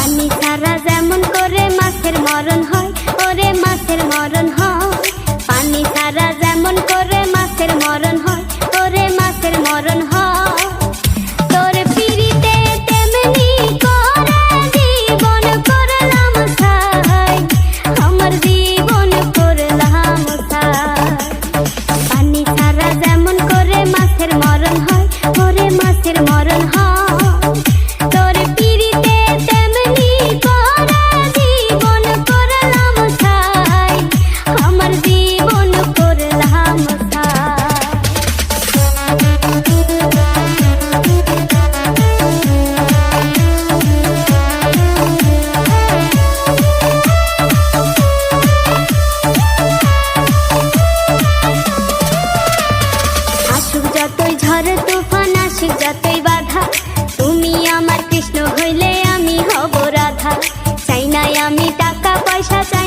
পানি ছাড়া যেমন করে মাছের মরণ হয়, ওরে মাছের মরণ হয়। পানি ছাড়া যেমন করে মাছের মরণ হয়, ওরে মাছের মরণ হয়। তোর পিরিতে তেমনি করে জীবন করলাম ছাই, আমার জীবন করলাম ছাই। পানি ছাড়া যেমন করে মাছের মরণ হয়, ওরে মাছের মরণ হয়। তোর পিরিতে তেমনি করে জীবন করলাম ছাই, আমার জীবন করলাম ছাই। আসুক যতই ঝড় তুফান, আসুক যতই বাধা, তুমি আমার কৃষ্ণ হইলে আমি হব রাধা। চাই নাই আমি টাকা পয়সা, চাই